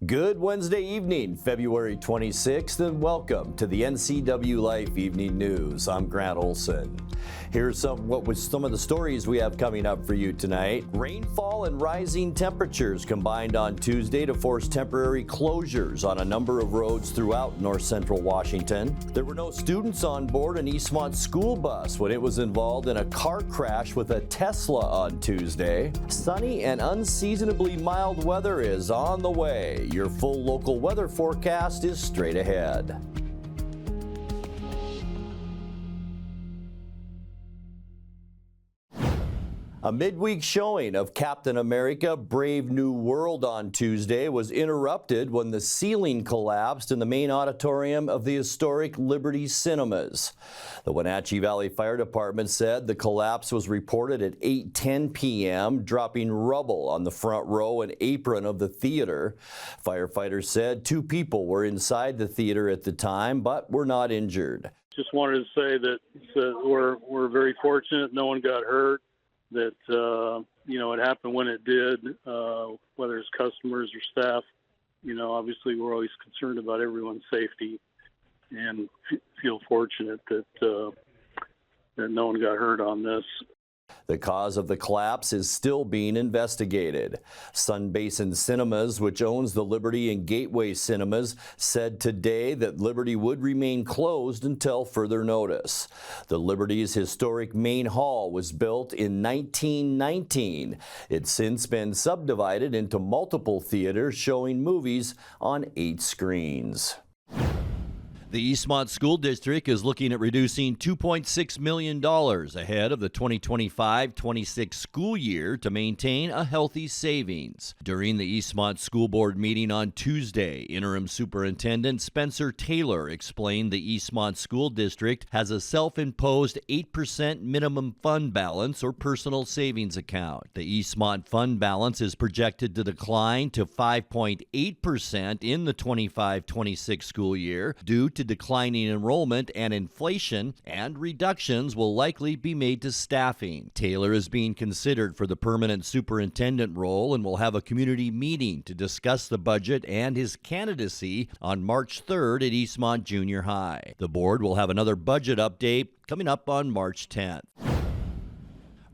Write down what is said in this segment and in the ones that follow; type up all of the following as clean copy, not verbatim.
Good Wednesday evening, February 26th, and welcome to the NCWLIFE Evening News. I'm Grant Olson. Here's some of the stories we have coming up for you tonight. Rainfall and rising temperatures combined on Tuesday to force temporary closures on a number of roads throughout north central Washington. There were no students on board an Eastmont school bus when it was involved in a car crash with a Tesla on Tuesday. Sunny and unseasonably mild weather is on the way. Your full local weather forecast is straight ahead. A midweek showing of Captain America: Brave New World on Tuesday was interrupted when the ceiling collapsed in the main auditorium of the historic Liberty Cinemas. The Wenatchee Valley Fire Department said the collapse was reported at 8:10 p.m., dropping rubble on the front row and apron of the theater. Firefighters said 2 people were inside the theater at the time, but were not injured. Just wanted to say that we're very fortunate. No one got hurt. That, it happened when it did, whether it's customers or staff. Obviously we're always concerned about everyone's safety and feel fortunate that no one got hurt on this. The cause of the collapse is still being investigated. Sun Basin Cinemas, which owns the Liberty and Gateway Cinemas, said today that Liberty would remain closed until further notice. The Liberty's historic main hall was built in 1919. It's since been subdivided into multiple theaters showing movies on 8 screens. The Eastmont School District is looking at reducing $2.6 million ahead of the 2025-26 school year to maintain a healthy savings. During the Eastmont School Board meeting on Tuesday, Interim Superintendent Spencer Taylor explained the Eastmont School District has a self-imposed 8% minimum fund balance or personal savings account. The Eastmont fund balance is projected to decline to 5.8% in the 25-26 school year due to declining enrollment and inflation, and reductions will likely be made to staffing. Taylor is being considered for the permanent superintendent role and will have a community meeting to discuss the budget and his candidacy on March 3rd at Eastmont Junior High. The board will have another budget update coming up on March 10th.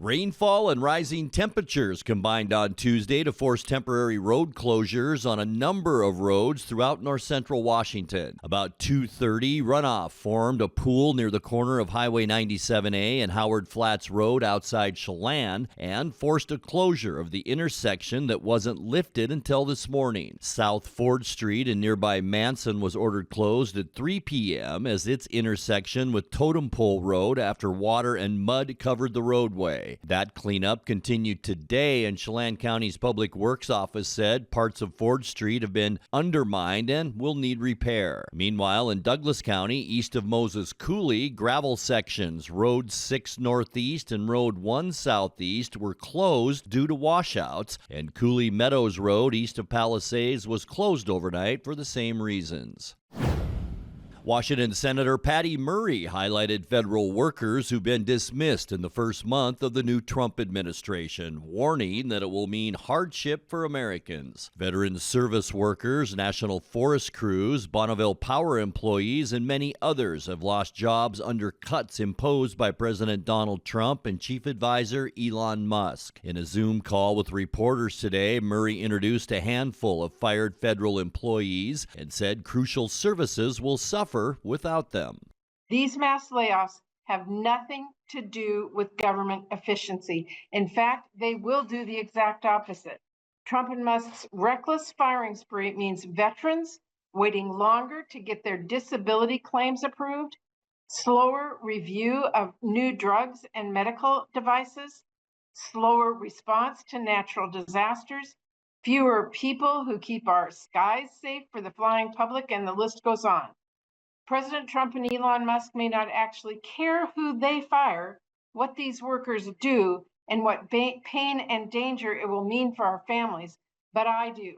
Rainfall and rising temperatures combined on Tuesday to force temporary road closures on a number of roads throughout north central Washington. About 2:30, runoff formed a pool near the corner of Highway 97A and Howard Flats Road outside Chelan and forced a closure of the intersection that wasn't lifted until this morning. South Ford Street in nearby Manson was ordered closed at 3 p.m. as its intersection with Totem Pole Road after water and mud covered the roadway. That cleanup continued today, and Chelan County's Public Works Office said parts of Ford Street have been undermined and will need repair. Meanwhile, in Douglas County, east of Moses Coulee, gravel sections, Road 6 Northeast and Road 1 Southeast were closed due to washouts, and Coulee Meadows Road east of Palisades was closed overnight for the same reasons. Washington Senator Patty Murray highlighted federal workers who've been dismissed in the first month of the new Trump administration, warning that it will mean hardship for Americans. Veteran service workers, National Forest crews, Bonneville Power employees, and many others have lost jobs under cuts imposed by President Donald Trump and Chief Advisor Elon Musk. In a Zoom call with reporters today, Murray introduced a handful of fired federal employees and said crucial services will suffer without them. These mass layoffs have nothing to do with government efficiency. In fact, they will do the exact opposite. Trump and Musk's reckless firing spree means veterans waiting longer to get their disability claims approved, slower review of new drugs and medical devices, slower response to natural disasters, fewer people who keep our skies safe for the flying public, and the list goes on. President Trump and Elon Musk may not actually care who they fire, what these workers do, and what pain and danger it will mean for our families, but I do.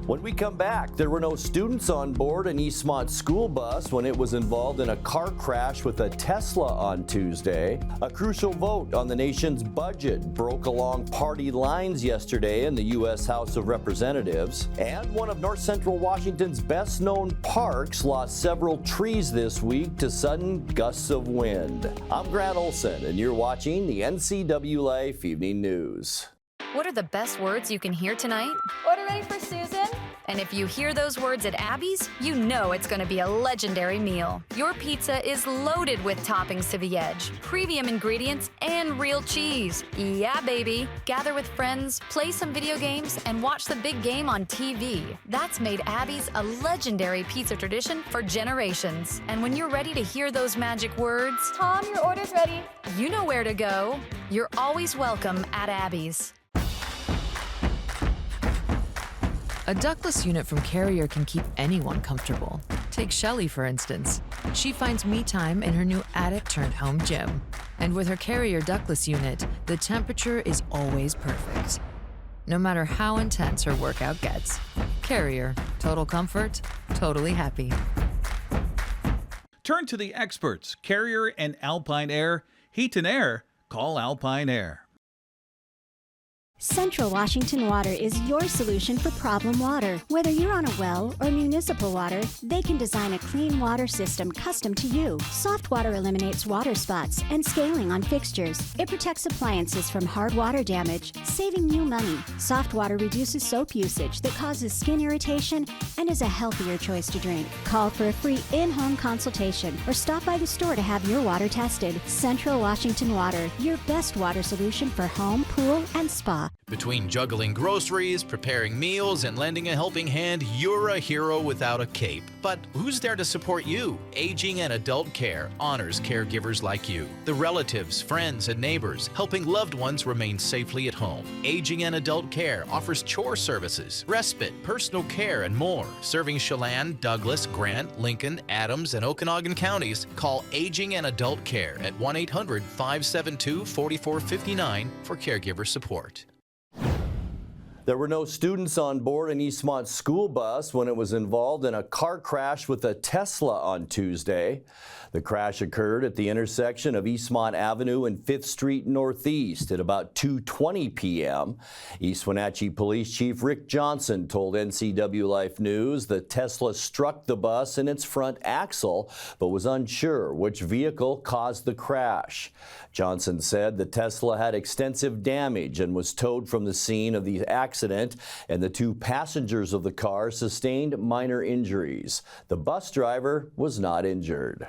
When we come back, there were no students on board an Eastmont school bus when it was involved in a car crash with a Tesla on Tuesday. A crucial vote on the nation's budget broke along party lines yesterday in the U.S. House of Representatives. And one of north central Washington's best-known parks lost several trees this week to sudden gusts of wind. I'm Grant Olson, and you're watching the NCWLIFE Evening News. What are the best words you can hear tonight? Order ready for Susan? And if you hear those words at Abby's, you know it's going to be a legendary meal. Your pizza is loaded with toppings to the edge, premium ingredients, and real cheese. Yeah, baby. Gather with friends, play some video games, and watch the big game on TV. That's made Abby's a legendary pizza tradition for generations. And when you're ready to hear those magic words, Tom, your order's ready. you know where to go. You're always welcome at Abby's. A ductless unit from Carrier can keep anyone comfortable. Take Shelly, for instance. She finds me time in her new attic-turned-home gym. And with her Carrier ductless unit, the temperature is always perfect. No matter how intense her workout gets. Carrier. Total comfort, totally happy. Turn to the experts, Carrier and Alpine Air. Heat and air, call Alpine Air. Central Washington Water is your solution for problem water. Whether you're on a well or municipal water, they can design a clean water system custom to you. Soft water eliminates water spots and scaling on fixtures. It protects appliances from hard water damage, saving you money. Soft water reduces soap usage that causes skin irritation and is a healthier choice to drink. Call for a free in-home consultation or stop by the store to have your water tested. Central Washington Water, your best water solution for home, pool, and spa. Between juggling groceries, preparing meals, and lending a helping hand, you're a hero without a cape. But who's there to support you? Aging and Adult Care honors caregivers like you, the relatives, friends, and neighbors, helping loved ones remain safely at home. Aging and Adult Care offers chore services, respite, personal care, and more. Serving Chelan, Douglas, Grant, Lincoln, Adams, and Okanagan counties, call Aging and Adult Care at 1-800-572-4459 for caregiver support. There were no students on board an Eastmont school bus when it was involved in a car crash with a Tesla on Tuesday. The crash occurred at the intersection of Eastmont Avenue and 5th Street Northeast at about 2:20 p.m. East Wenatchee Police Chief Rick Johnson told NCWLIFE News the Tesla struck the bus in its front axle, but was unsure which vehicle caused the crash. Johnson said the Tesla had extensive damage and was towed from the scene of the accident, and the two passengers of the car sustained minor injuries. The bus driver was not injured.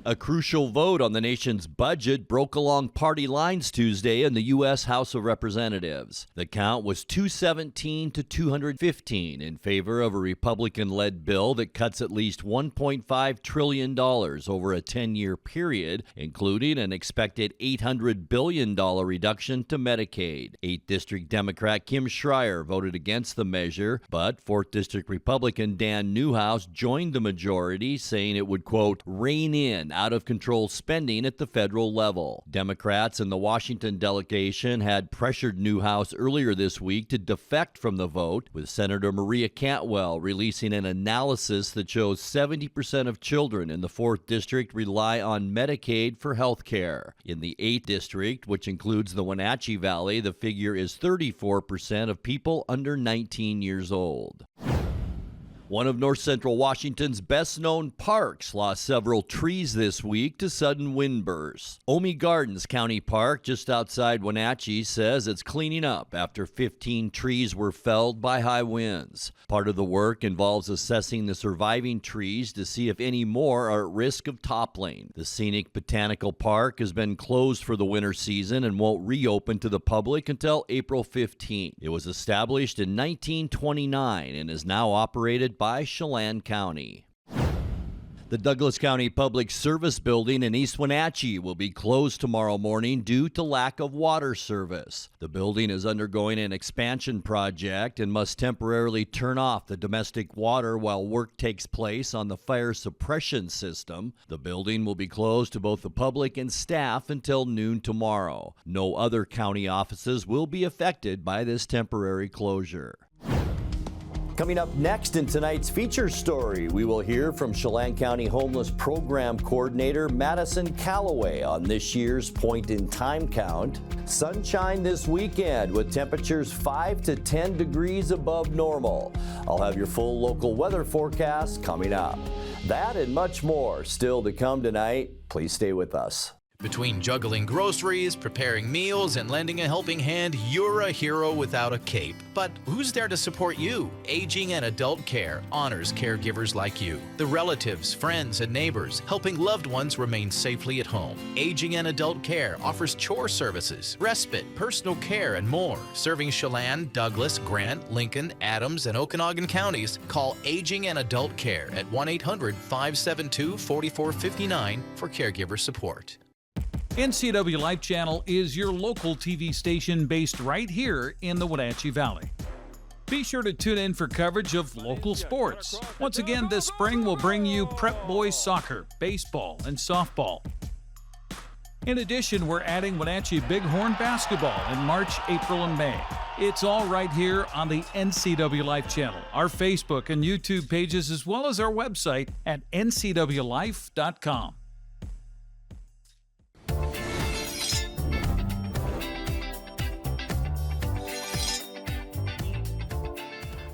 A crucial vote on the nation's budget broke along party lines Tuesday in the U.S. House of Representatives. The count was 217 to 215 in favor of a Republican-led bill that cuts at least $1.5 trillion over a 10-year period, including an expected $800 billion reduction to Medicaid. 8th District Democrat Kim Schreier voted against the measure, but 4th District Republican Dan Newhouse joined the majority, saying it would, quote, rein in out-of-control spending at the federal level. Democrats in the Washington delegation had pressured Newhouse earlier this week to defect from the vote, with Senator Maria Cantwell releasing an analysis that shows 70% of children in the 4th District rely on Medicaid for health care. In the 8th District, which includes the Wenatchee Valley, the figure is 34% of people under 19 years old. One of north central Washington's best-known parks lost several trees this week to sudden wind bursts. Ohme Gardens County Park, just outside Wenatchee, says it's cleaning up after 15 trees were felled by high winds. Part of the work involves assessing the surviving trees to see if any more are at risk of toppling. The scenic botanical park has been closed for the winter season and won't reopen to the public until April 15th. It was established in 1929 and is now operated by Chelan County. The Douglas County Public Service Building in East Wenatchee will be closed tomorrow morning due to lack of water service. The building is undergoing an expansion project and must temporarily turn off the domestic water while work takes place on the fire suppression system. The building will be closed to both the public and staff until noon tomorrow. No other county offices will be affected by this temporary closure. Coming up next in tonight's feature story, we will hear from Chelan County Homeless Program Coordinator Madison Calloway on this year's point-in-time count. Sunshine this weekend with temperatures 5 to 10 degrees above normal. I'll have your full local weather forecast coming up. That and much more still to come tonight. Please stay with us. Between juggling groceries, preparing meals, and lending a helping hand, you're a hero without a cape. But who's there to support you? Aging and Adult Care honors caregivers like you, the relatives, friends, and neighbors, helping loved ones remain safely at home. Aging and Adult Care offers chore services, respite, personal care, and more. Serving Chelan, Douglas, Grant, Lincoln, Adams, and Okanagan counties, call Aging and Adult Care at 1-800-572-4459 for caregiver support. NCWLIFE Channel is your local TV station based right here in the Wenatchee Valley. Be sure to tune in for coverage of local sports. Once again, this spring we'll bring you Prep Boys soccer, baseball, and softball. In addition, we're adding Wenatchee Bighorn basketball in March, April, and May. It's all right here on the NCWLIFE Channel, our Facebook and YouTube pages, as well as our website at ncwlife.com.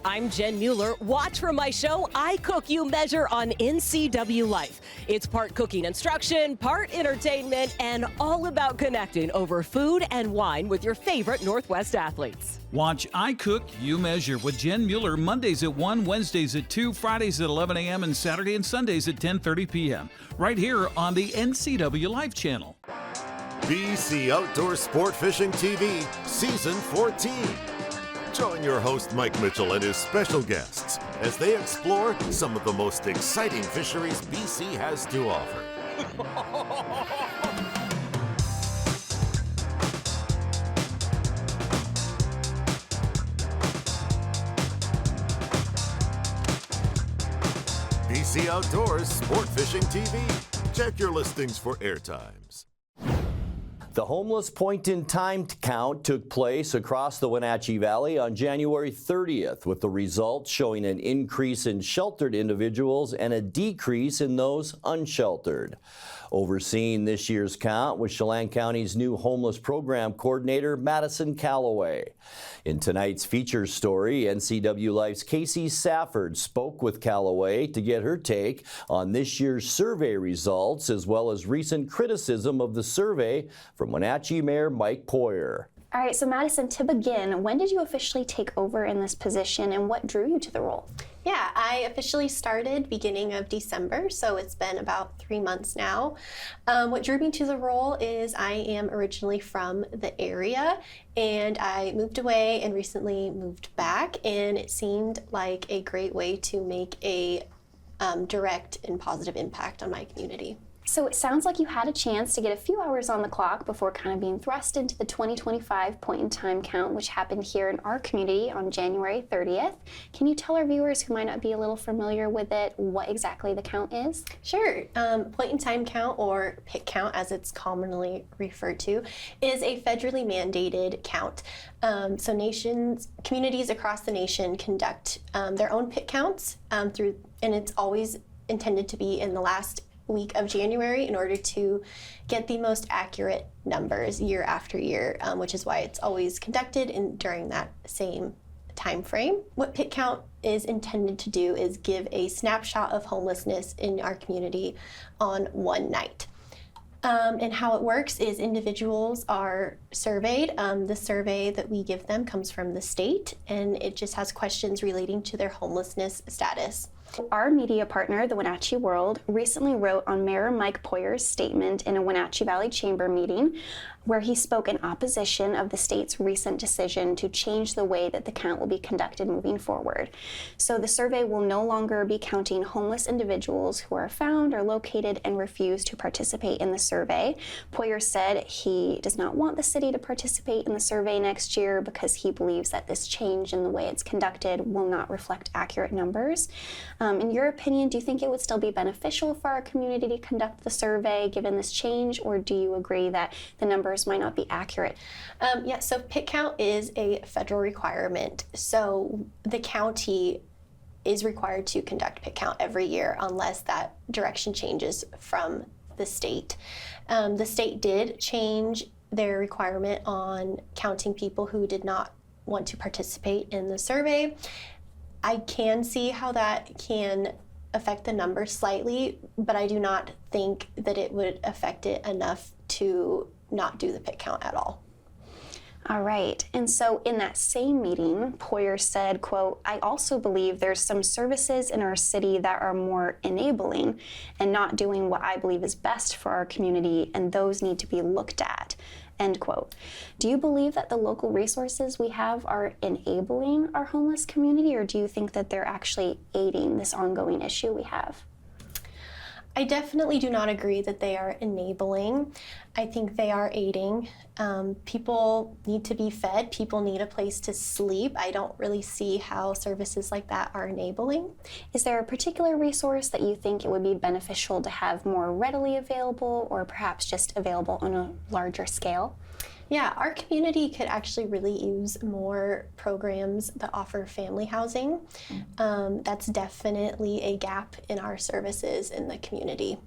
I'm Jen Mueller. Watch for my show, I Cook, You Measure on NCWLIFE. It's part cooking instruction, part entertainment, and all about connecting over food and wine with your favorite Northwest athletes. Watch I Cook, You Measure with Jen Mueller Mondays at 1, Wednesdays at 2, Fridays at 11 a.m., and Saturday and Sundays at 10:30 p.m. right here on the NCWLIFE Channel. BC Outdoor Sport Fishing TV, Season 14. Join your host Mike Mitchell and his special guests as they explore some of the most exciting fisheries BC has to offer. BC Outdoors Sport Fishing TV. Check your listings for airtimes. The homeless point-in-time count took place across the Wenatchee Valley on January 30th, with the results showing an increase in sheltered individuals and a decrease in those unsheltered. Overseeing this year's count was Chelan County's new homeless program coordinator, Madison Calloway. In tonight's feature story, NCWLIFE's Casey Safford spoke with Calloway to get her take on this year's survey results, as well as recent criticism of the survey from Wenatchee Mayor Mike Poirier. All right, so Madison, to begin, when did you officially take over in this position and what drew you to the role? Yeah, I officially started beginning of December, so it's been about 3 months now. What drew me to the role is I am originally from the area, and I moved away and recently moved back, and it seemed like a great way to make a direct and positive impact on my community. So it sounds like you had a chance to get a few hours on the clock before kind of being thrust into the 2025 point-in-time count, which happened here in our community on January 30th. Can you tell our viewers who might not be a little familiar with it what exactly the count is? Sure. Point-in-time count, or PIT count as it's commonly referred to, is a federally mandated count. So communities across the nation conduct their own PIT counts and it's always intended to be in the last week of January in order to get the most accurate numbers year after year, which is why it's always conducted during that same time frame. What PIT count is intended to do is give a snapshot of homelessness in our community on one night. And how it works is individuals are surveyed. The survey that we give them comes from the state, and it just has questions relating to their homelessness status. Our media partner, the Wenatchee World, recently wrote on Mayor Mike Poirier's statement in a Wenatchee Valley Chamber meeting where he spoke in opposition of the state's recent decision to change the way that the count will be conducted moving forward. So the survey will no longer be counting homeless individuals who are found or located and refuse to participate in the survey. Poirier said he does not want the city to participate in the survey next year because he believes that this change in the way it's conducted will not reflect accurate numbers. In your opinion, do you think it would still be beneficial for our community to conduct the survey given this change, or do you agree that the numbers might not be accurate? Yeah, so PIT count is a federal requirement. So the county is required to conduct pit count every year unless that direction changes from the state. The state did change their requirement on counting people who did not want to participate in the survey. I can see how that can affect the numbers slightly, but I do not think that it would affect it enough to not do the pit count at all. All right, and so in that same meeting, Poyer said, quote, I also believe there's some services in our city that are more enabling and not doing what I believe is best for our community, and those need to be looked at, end quote. Do you believe that the local resources we have are enabling our homeless community, or do you think that they're actually aiding this ongoing issue we have? I definitely do not agree that they are enabling. I think they are aiding. People need to be fed. People need a place to sleep. I don't really see how services like that are enabling. Is there a particular resource that you think it would be beneficial to have more readily available, or perhaps just available on a larger scale? Yeah, our community could actually really use more programs that offer family housing. That's definitely a gap in our services in the community.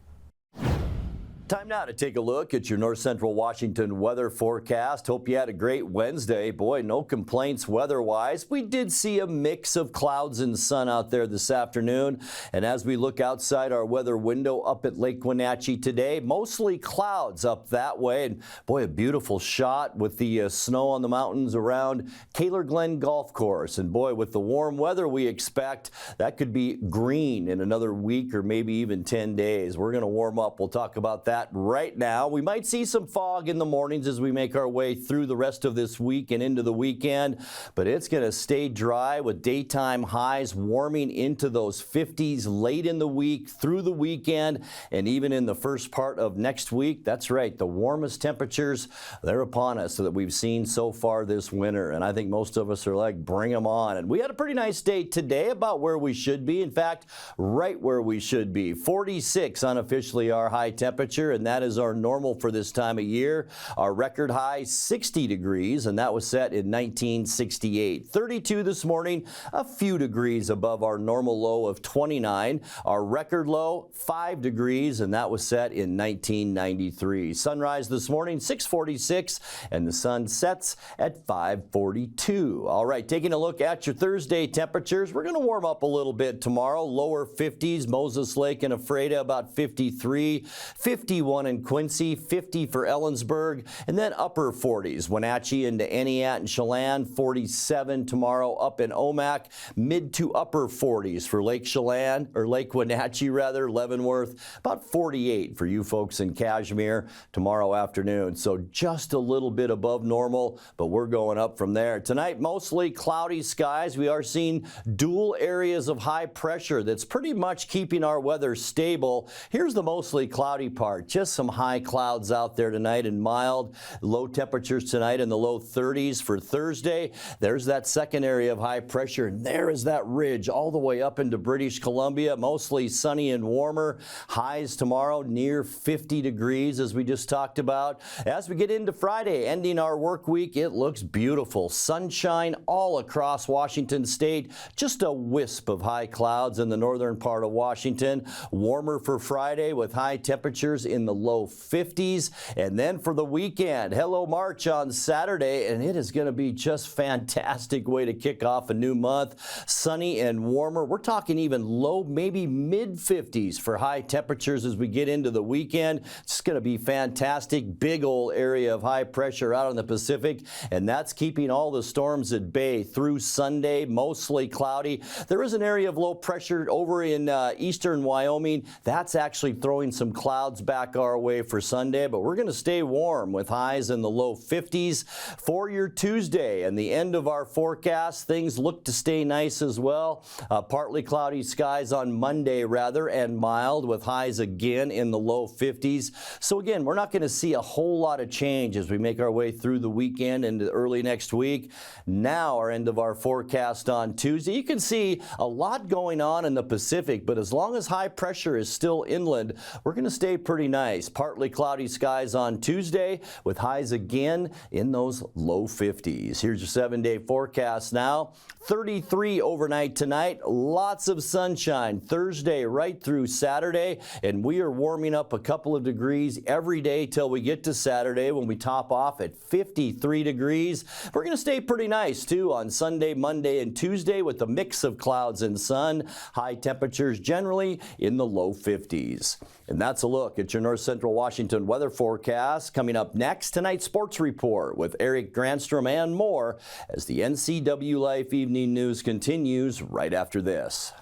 Time now to take a look at your North Central Washington weather forecast. Hope you had a great Wednesday. Boy, no complaints weather-wise. We did see a mix of clouds and sun out there this afternoon. And as we look outside our weather window up at Lake Wenatchee today, mostly clouds up that way. And boy, a beautiful shot with the snow on the mountains around Kaler Glen Golf Course. And boy, with the warm weather we expect, that could be green in another week or maybe even 10 days. We're going to warm up. We'll talk about that right now. We might see some fog in the mornings as we make our way through the rest of this week and into the weekend, but it's going to stay dry with daytime highs warming into those 50s late in the week, through the weekend, and even in the first part of next week. That's right, the warmest temperatures, they're upon us that we've seen so far this winter, and I think most of us are like, bring them on. And we had a pretty nice day today, about where we should be. In fact, right where we should be. 46 unofficially our high temperature, and that is our normal for this time of year. Our record high, 60 degrees, and that was set in 1968. 32 this morning, a few degrees above our normal low of 29. Our record low, 5 degrees, and that was set in 1993. Sunrise this morning, 6:46, and the sun sets at 5:42. All right, taking a look at your Thursday temperatures, we're going to warm up a little bit tomorrow. Lower 50s, Moses Lake and Ephrata about 53, 51 in Quincy, 50 for Ellensburg, and then upper 40s. Wenatchee into Entiat and Chelan, 47 tomorrow up in Omak, mid to upper 40s for Lake Chelan, or Lake Wenatchee rather, Leavenworth, about 48 for you folks in Cashmere tomorrow afternoon. So just a little bit above normal, but we're going up from there. Tonight, mostly cloudy skies. We are seeing dual areas of high pressure that's pretty much keeping our weather stable. Here's the mostly cloudy part. Just some high clouds out there tonight and mild. Low temperatures tonight in the low 30s for Thursday. There's that second area of high pressure, and there is that ridge all the way up into British Columbia. Mostly sunny and warmer. Highs tomorrow near 50 degrees, as we just talked about. As we get into Friday, ending our work week, it looks beautiful. Sunshine all across Washington state. Just a wisp of high clouds in the northern part of Washington. Warmer for Friday with high temperatures in the low 50s. And then for the weekend, hello March on Saturday, and it is going to be just fantastic way to kick off a new month. Sunny and warmer. We're talking even low, maybe mid 50s for high temperatures as we get into the weekend. It's going to be fantastic. Big old area of high pressure out in the Pacific, and that's keeping all the storms at bay through Sunday. Mostly cloudy. There is an area of low pressure over in eastern Wyoming. That's actually throwing some clouds back our way for Sunday, but we're going to stay warm with highs in the low 50s for your Tuesday. And the end of our forecast, things look to stay nice as well. Partly cloudy skies on Monday rather, and mild with highs again in the low 50s. So again, we're not going to see a whole lot of change as we make our way through the weekend into early next week. Now our end of our forecast on Tuesday. You can see a lot going on in the Pacific, but as long as high pressure is still inland, we're going to stay pretty pretty nice. Partly cloudy skies on Tuesday with highs again in those low 50s. Here's your 7-day forecast now. 33 overnight tonight. Lots of sunshine Thursday right through Saturday. And we are warming up a couple of degrees every day till we get to Saturday when we top off at 53 degrees. We're going to stay pretty nice too on Sunday, Monday, and Tuesday with a mix of clouds and sun. High temperatures generally in the low 50s. And that's a look at your North Central Washington weather forecast. Coming up next, tonight's sports report with Eric Granstrom and more as the NCWLIFE Evening News continues right after this.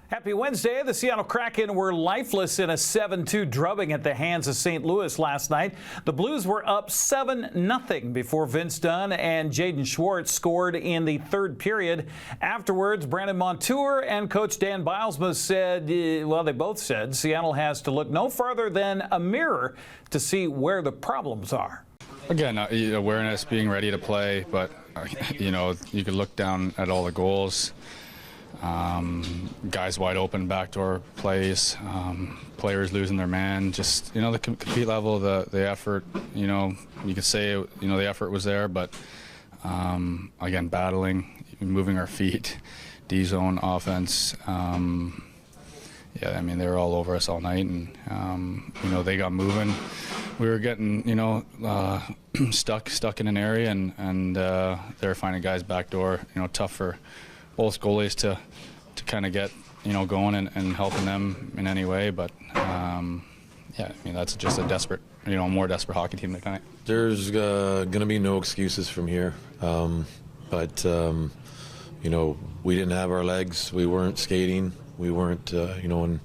Happy Wednesday. The Seattle Kraken were lifeless in a 7-2 drubbing at the hands of St. Louis last night. The Blues were up 7-0 before Vince Dunn and Jaden Schwartz scored in the third period. Afterwards, Brandon Montour and Coach Dan Bilesma said, well, they both said Seattle has to look no further than a mirror to see where the problems are. Again, awareness, being ready to play, but, you could look down at all the goals. Guys wide open backdoor plays, players losing their man, just, the compete level, the effort, you could say, the effort was there, but, again, battling, moving our feet, D-zone offense, they were all over us all night, and, they got moving. We were getting, stuck in an area, and they were finding guys backdoor, tough for both goalies to kind of get going and helping them in any way, but that's just a desperate, more desperate hockey team tonight. There's going to be no excuses from here, but we didn't have our legs, we weren't skating, we weren't and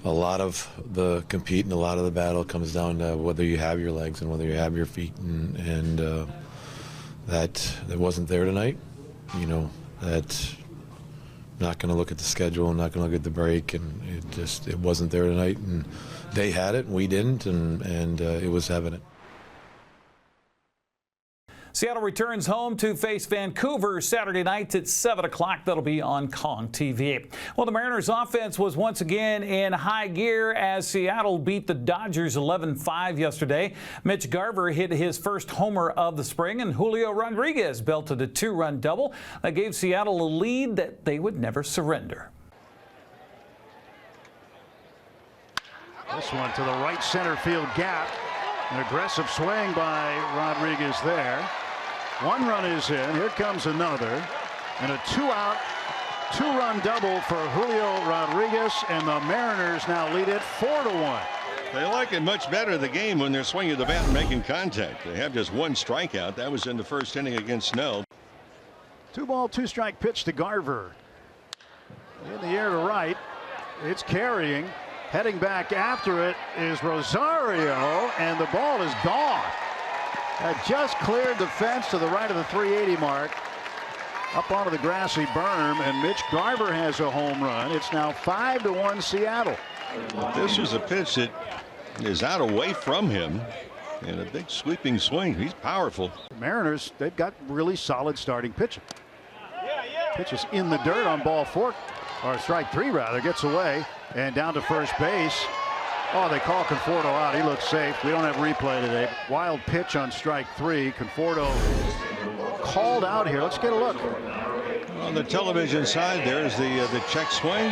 a lot of the compete and a lot of the battle comes down to whether you have your legs and whether you have your feet, and that wasn't there tonight. That not going to look at the schedule, not going to look at the break, and it wasn't there tonight. And they had it, and we didn't, and it was evident. Seattle returns home to face Vancouver Saturday night at 7 o'clock. That'll be on Kong TV. Well, the Mariners offense was once again in high gear as Seattle beat the Dodgers 11-5 yesterday. Mitch Garver hit his first homer of the spring, and Julio Rodriguez belted a 2-run double that gave Seattle a lead that they would never surrender. This one to the right center field gap. An aggressive swing by Rodriguez there. One run is in. Here comes another. And a 2-out, 2-run double for Julio Rodriguez. And the Mariners now lead it 4-1. They like it much better, the game, when they're swinging the bat and making contact. They have just one strikeout. That was in the first inning against Snell. 2-ball, 2-strike pitch to Garver. In the air to right. It's carrying. Heading back after it is Rosario, and the ball is gone. That just cleared the fence to the right of the 380 mark. Up onto the grassy berm, and Mitch Garver has a home run. It's now 5-1 Seattle. This is a pitch that is out away from him, and a big sweeping swing. He's powerful. The Mariners, they've got really solid starting pitching. Pitch is in the dirt on ball 4, or strike 3 rather, gets away. And down to first base. Oh, they call Conforto out. He looks safe. We don't have replay today. Wild pitch on strike 3. Conforto called out here. Let's get a look. On the television side, there's the check swing.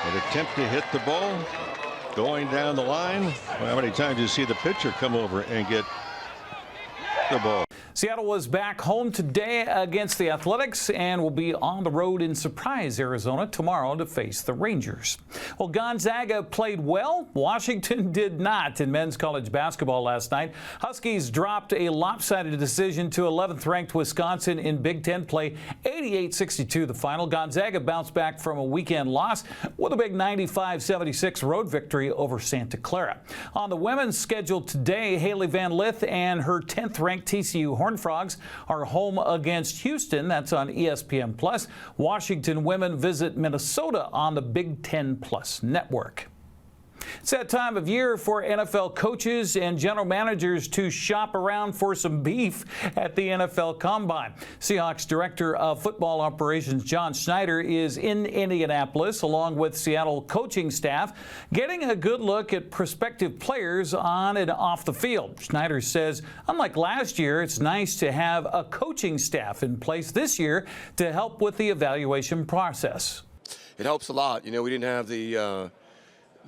An attempt to hit the ball. Going down the line. Well, how many times do you see the pitcher come over and get the ball? Seattle was back home today against the Athletics and will be on the road in Surprise, Arizona tomorrow to face the Rangers. Well, Gonzaga played well. Washington did not in men's college basketball last night. Huskies dropped a lopsided decision to 11th-ranked Wisconsin in Big Ten play, 88-62 the final. Gonzaga bounced back from a weekend loss with a big 95-76 road victory over Santa Clara. On the women's schedule today, Haley Van Lith and her 10th-ranked TCU Horned Frogs are home against Houston. That's on ESPN+. Washington women visit Minnesota on the Big Ten Plus network. It's that time of year for NFL coaches and general managers to shop around for some beef at the NFL Combine. Seahawks Director of Football Operations John Schneider is in Indianapolis along with Seattle coaching staff, getting a good look at prospective players on and off the field. Schneider says, unlike last year, it's nice to have a coaching staff in place this year to help with the evaluation process. It helps a lot. You know, we didn't have the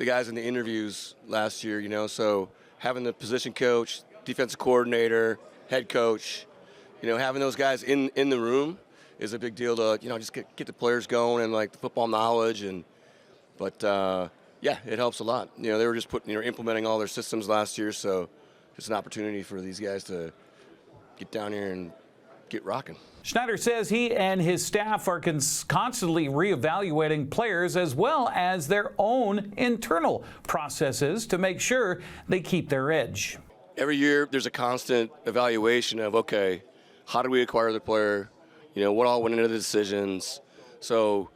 guys in the interviews last year, so having the position coach, defensive coordinator, head coach, having those guys in the room is a big deal to, just get the players going and like the football knowledge. But yeah, it helps a lot. They were just implementing all their systems last year, so it's an opportunity for these guys to get down here and get rocking. Schneider says he and his staff are constantly reevaluating players as well as their own internal processes to make sure they keep their edge. Every year there's a constant evaluation of, okay, how do we acquire the player? What all went into the decisions? So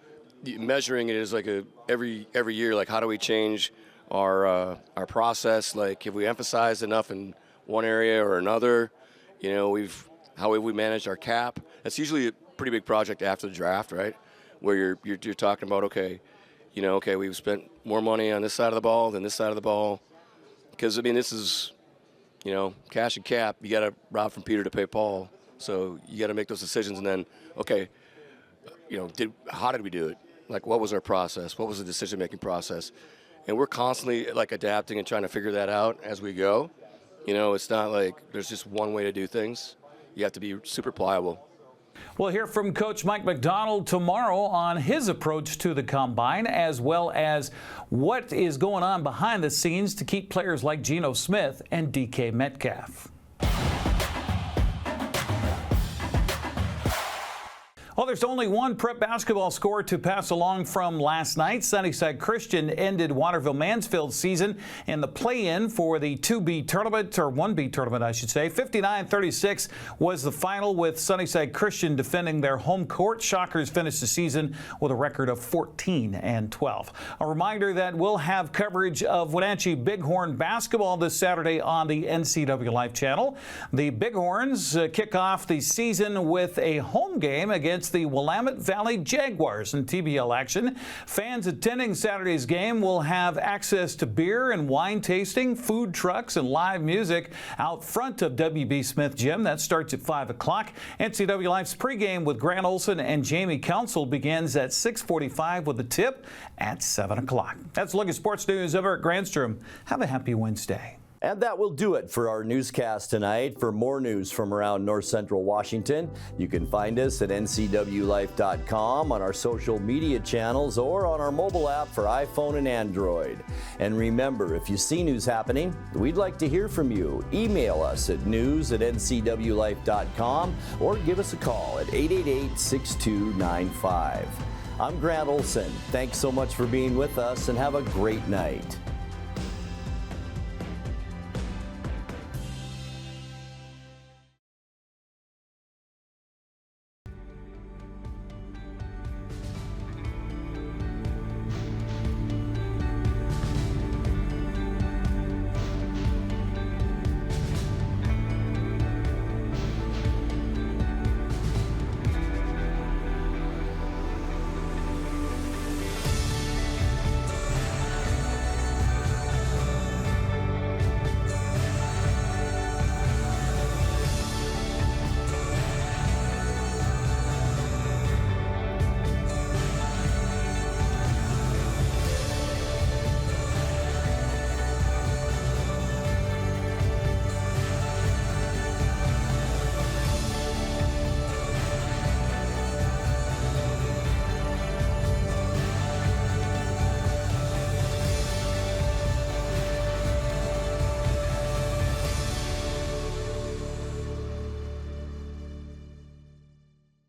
measuring it is like every year, like how do we change our process? Like have we emphasized enough in one area or another? How have we managed our cap? That's usually a pretty big project after the draft, right? Where you're talking about, okay, we've spent more money on this side of the ball than this side of the ball. Because, this is, cash and cap. You got to rob from Peter to pay Paul. So you got to make those decisions. And then, okay, how did we do it? Like, what was our process? What was the decision-making process? And we're constantly, adapting and trying to figure that out as we go. It's not like there's just one way to do things. You have to be super pliable. We'll hear from Coach Mike McDonald tomorrow on his approach to the Combine, as well as what is going on behind the scenes to keep players like Geno Smith and DK Metcalf. Well, there's only one prep basketball score to pass along from last night. Sunnyside Christian ended Waterville Mansfield's season in the play-in for the 2B tournament, or 1B tournament, I should say. 59-36 was the final, with Sunnyside Christian defending their home court. Shockers finished the season with a record of 14-12. A reminder that we'll have coverage of Wenatchee Bighorn basketball this Saturday on the NCWLIFE channel. The Bighorns kick off the season with a home game against the Willamette Valley Jaguars in TBL action. Fans attending Saturday's game will have access to beer and wine tasting, food trucks, and live music out front of W.B. Smith Gym. That starts at 5 o'clock. NCWLIFE's pregame with Grant Olson and Jamie Council begins at 6:45 with a tip at 7 o'clock. That's a look at sports news. I'm Eric Grandstrom. Have a happy Wednesday. And that will do it for our newscast tonight. For more news from around North Central Washington, you can find us at ncwlife.com, on our social media channels, or on our mobile app for iPhone and Android. And remember, if you see news happening, we'd like to hear from you. Email us at news@ncwlife.com or give us a call at 888-6295. I'm Grant Olson. Thanks so much for being with us, and have a great night.